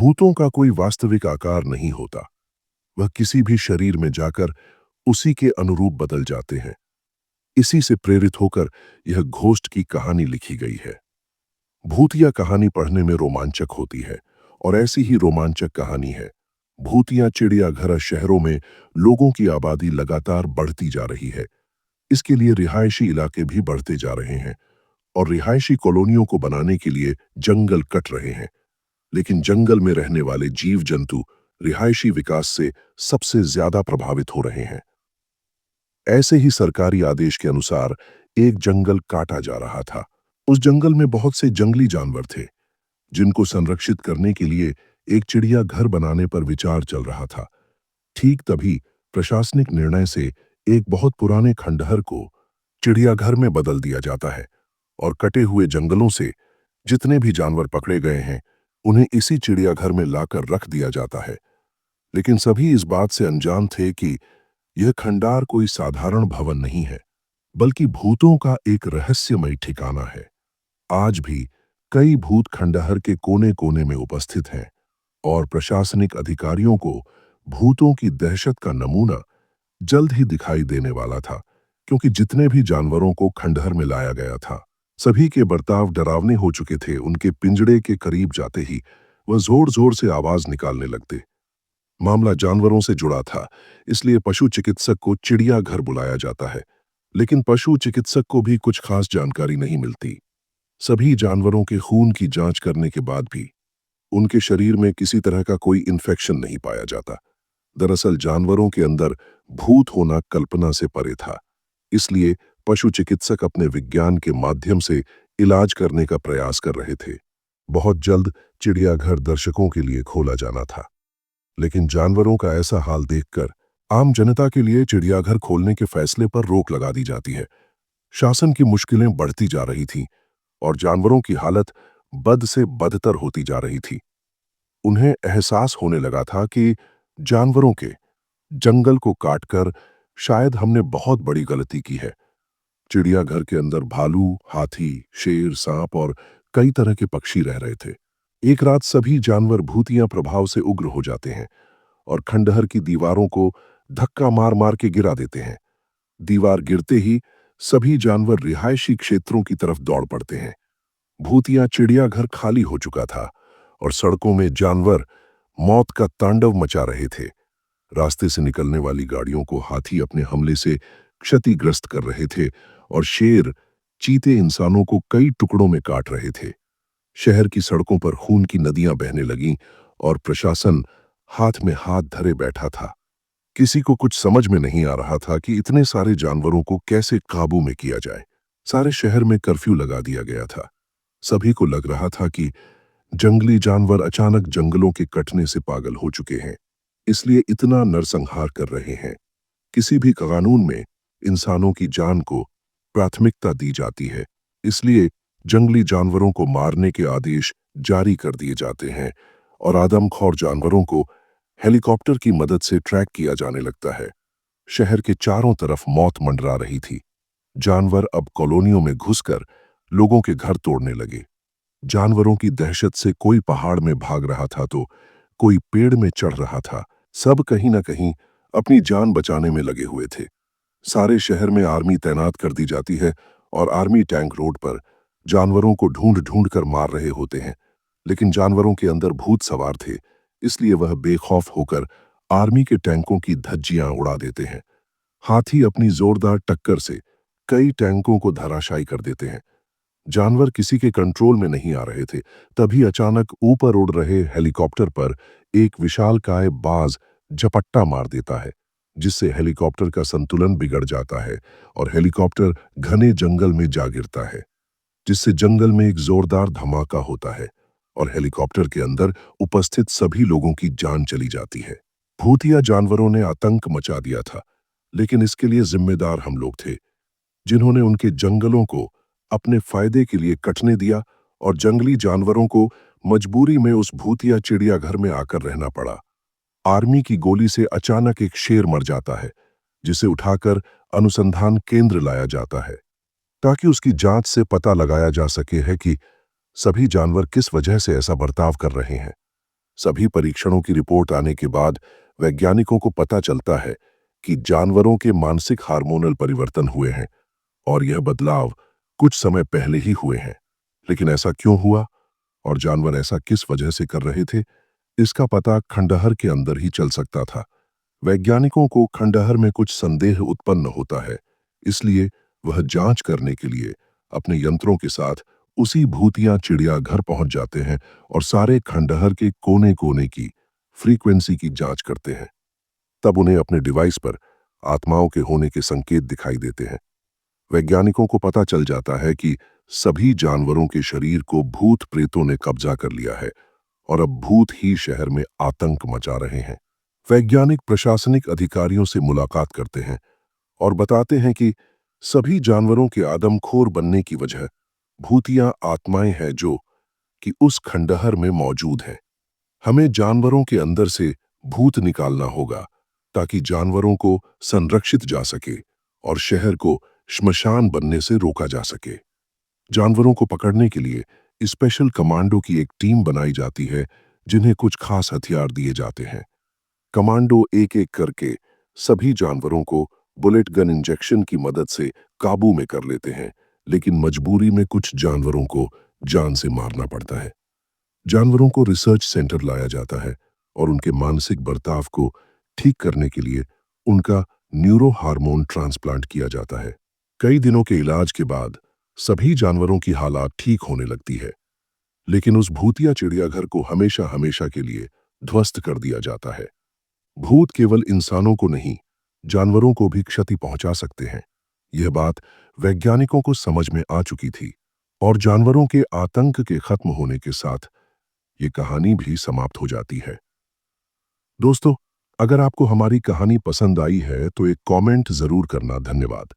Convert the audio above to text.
भूतों का कोई वास्तविक आकार नहीं होता। वह किसी भी शरीर में जाकर उसी के अनुरूप बदल जाते हैं। इसी से प्रेरित होकर यह घोस्ट की कहानी लिखी गई है। भूतिया कहानी पढ़ने में रोमांचक होती है और ऐसी ही रोमांचक कहानी है भूतिया चिड़ियाघर शहरों में लोगों की आबादी लगातार बढ़ती जा रही है। इसके लिए रिहायशी इलाके भी बढ़ते जा रहे हैं और रिहायशी कॉलोनियों को बनाने के लिए जंगल कट रहे हैं। लेकिन जंगल में रहने वाले जीव जंतु रिहायशी विकास से सबसे ज्यादा प्रभावित हो रहे हैं। ऐसे ही सरकारी आदेश के अनुसार एक जंगल काटा जा रहा था। उस जंगल में बहुत से जंगली जानवर थे जिनको संरक्षित करने के लिए एक चिड़िया घर बनाने पर विचार चल रहा था। ठीक तभी प्रशासनिक निर्णय से एक बहुत पुराने खंडहर को चिड़ियाघर में बदल दिया जाता है और कटे हुए जंगलों से जितने भी जानवर पकड़े गए हैं उन्हें इसी चिड़ियाघर में लाकर रख दिया जाता है। लेकिन सभी इस बात से अनजान थे कि यह खंडार कोई साधारण भवन नहीं है, बल्कि भूतों का एक रहस्यमय ठिकाना है। आज भी कई भूत खंडहर के कोने कोने में उपस्थित हैं और प्रशासनिक अधिकारियों को भूतों की दहशत का नमूना जल्द ही दिखाई देने वाला था, क्योंकि जितने भी जानवरों को खंडहर में लाया गया था सभी के बर्ताव डरावने हो चुके थे। उनके पिंजड़े के करीब जाते ही वह जोर जोर से आवाज निकालने लगते। मामला जानवरों से जुड़ा था, इसलिए पशु चिकित्सक को चिड़ियाघर बुलाया जाता है। लेकिन पशु चिकित्सक को भी कुछ खास जानकारी नहीं मिलती। सभी जानवरों के खून की जांच करने के बाद भी उनके शरीर में किसी तरह का कोई इन्फेक्शन नहीं पाया जाता। दरअसल जानवरों के अंदर भूत होना कल्पना से परे था, इसलिए पशु चिकित्सक अपने विज्ञान के माध्यम से इलाज करने का प्रयास कर रहे थे। बहुत जल्द चिड़ियाघर दर्शकों के लिए खोला जाना था, लेकिन जानवरों का ऐसा हाल देखकर आम जनता के लिए चिड़ियाघर खोलने के फैसले पर रोक लगा दी जाती है। शासन की मुश्किलें बढ़ती जा रही थीं और जानवरों की हालत बद से बदतर होती जा रही थी। उन्हें एहसास होने लगा था कि जानवरों के जंगल को काटकर शायद हमने बहुत बड़ी गलती की है। चिड़ियाघर के अंदर भालू, हाथी, शेर, सांप और कई तरह के पक्षी रह रहे थे। एक रात सभी जानवर भूतिया प्रभाव से उग्र हो जाते हैं और खंडहर की दीवारों को धक्का मार मार के गिरा देते हैं। दीवार गिरते ही सभी जानवर रिहायशी क्षेत्रों की तरफ दौड़ पड़ते हैं। भूतिया चिड़ियाघर खाली हो चुका था और सड़कों में जानवर मौत का तांडव मचा रहे थे। रास्ते से निकलने वाली गाड़ियों को हाथी अपने हमले से क्षतिग्रस्त कर रहे थे और शेर, चीते इंसानों को कई टुकड़ों में काट रहे थे। शहर की सड़कों पर खून की नदियां बहने लगीं और प्रशासन हाथ में हाथ धरे बैठा था। किसी को कुछ समझ में नहीं आ रहा था कि इतने सारे जानवरों को कैसे काबू में किया जाए। सारे शहर में कर्फ्यू लगा दिया गया था। सभी को लग रहा था कि जंगली जानवर अचानक जंगलों के कटने से पागल हो चुके हैं, इसलिए इतना नरसंहार कर रहे हैं। किसी भी कानून में इंसानों की जान को प्राथमिकता दी जाती है, इसलिए जंगली जानवरों को मारने के आदेश जारी कर दिए जाते हैं और आदमखोर जानवरों को हेलीकॉप्टर की मदद से ट्रैक किया जाने लगता है। शहर के चारों तरफ मौत मंडरा रही थी। जानवर अब कॉलोनियों में घुसकर लोगों के घर तोड़ने लगे। जानवरों की दहशत से कोई पहाड़ में भाग रहा था तो कोई पेड़ में चढ़ रहा था। सब कहीं ना कहीं अपनी जान बचाने में लगे हुए थे। सारे शहर में आर्मी तैनात कर दी जाती है और आर्मी टैंक रोड पर जानवरों को ढूंढ ढूंढ कर मार रहे होते हैं। लेकिन जानवरों के अंदर भूत सवार थे, इसलिए वह बेखौफ होकर आर्मी के टैंकों की धज्जियां उड़ा देते हैं। हाथी अपनी जोरदार टक्कर से कई टैंकों को धराशायी कर देते हैं। जानवर किसी के कंट्रोल में नहीं आ रहे थे। तभी अचानक ऊपर उड़ रहे हेलीकॉप्टर पर एक विशालकाय बाज झपट्टा मार देता है, जिससे हेलीकॉप्टर का संतुलन बिगड़ जाता है और हेलीकॉप्टर घने जंगल में जा गिरता है, जिससे जंगल में एक जोरदार धमाका होता है और हेलीकॉप्टर के अंदर उपस्थित सभी लोगों की जान चली जाती है। भूतिया जानवरों ने आतंक मचा दिया था, लेकिन इसके लिए जिम्मेदार हम लोग थे, जिन्होंने उनके जंगलों को अपने फायदे के लिए कटने दिया और जंगली जानवरों को मजबूरी में उस भूतिया चिड़ियाघर में आकर रहना पड़ा। आर्मी की गोली से अचानक एक शेर मर जाता है, जिसे उठाकर अनुसंधान केंद्र लाया जाता है ताकि उसकी जांच से पता लगाया जा सके है कि सभी जानवर किस वजह से ऐसा बर्ताव कर रहे हैं। सभी परीक्षणों की रिपोर्ट आने के बाद वैज्ञानिकों को पता चलता है कि जानवरों के मानसिक हार्मोनल परिवर्तन हुए हैं और यह बदलाव कुछ समय पहले ही हुए हैं। लेकिन ऐसा क्यों हुआ और जानवर ऐसा किस वजह से कर रहे थे, इसका पता खंडहर के अंदर ही चल सकता था। वैज्ञानिकों को खंडहर में कुछ संदेह उत्पन्न होता है, इसलिए वह जांच करने के लिए अपने यंत्रों के साथ उसी भूतिया चिड़ियाघर पहुंच जाते हैं और सारे खंडहर के कोने कोने की फ्रीक्वेंसी की जांच करते हैं। तब उन्हें अपने डिवाइस पर आत्माओं के होने के संकेत दिखाई देते हैं। वैज्ञानिकों को पता चल जाता है कि सभी जानवरों के शरीर को भूत प्रेतों ने कब्जा कर लिया है और अब भूत ही शहर में आतंक मचा रहे हैं। वैज्ञानिक प्रशासनिक अधिकारियों से मुलाकात करते हैं और बताते हैं कि सभी जानवरों के आदमखोर बनने की वजह भूतिया आत्माएं हैं जो कि उस खंडहर में मौजूद हैं। हमें जानवरों के अंदर से भूत निकालना होगा ताकि जानवरों को संरक्षित जा सके और शहर को श्मशान बनने से रोका जा सके। जानवरों को पकड़ने के लिए स्पेशल कमांडो की एक टीम बनाई जाती है, जिन्हें कुछ खास हथियार दिए जाते हैं। कमांडो एक एक करके सभी जानवरों को बुलेट गन इंजेक्शन की मदद से काबू में कर लेते हैं, लेकिन मजबूरी में कुछ जानवरों को जान से मारना पड़ता है। जानवरों को रिसर्च सेंटर लाया जाता है और उनके मानसिक बर्ताव को ठीक करने के लिए उनका न्यूरो हार्मोन ट्रांसप्लांट किया जाता है। कई दिनों के इलाज के बाद सभी जानवरों की हालात ठीक होने लगती है, लेकिन उस भूतिया चिड़ियाघर को हमेशा हमेशा के लिए ध्वस्त कर दिया जाता है। भूत केवल इंसानों को नहीं, जानवरों को भी क्षति पहुंचा सकते हैं। यह बात वैज्ञानिकों को समझ में आ चुकी थी और जानवरों के आतंक के खत्म होने के साथ ये कहानी भी समाप्त हो जाती है। दोस्तों, अगर आपको हमारी कहानी पसंद आई है तो एक कमेंट जरूर करना। धन्यवाद।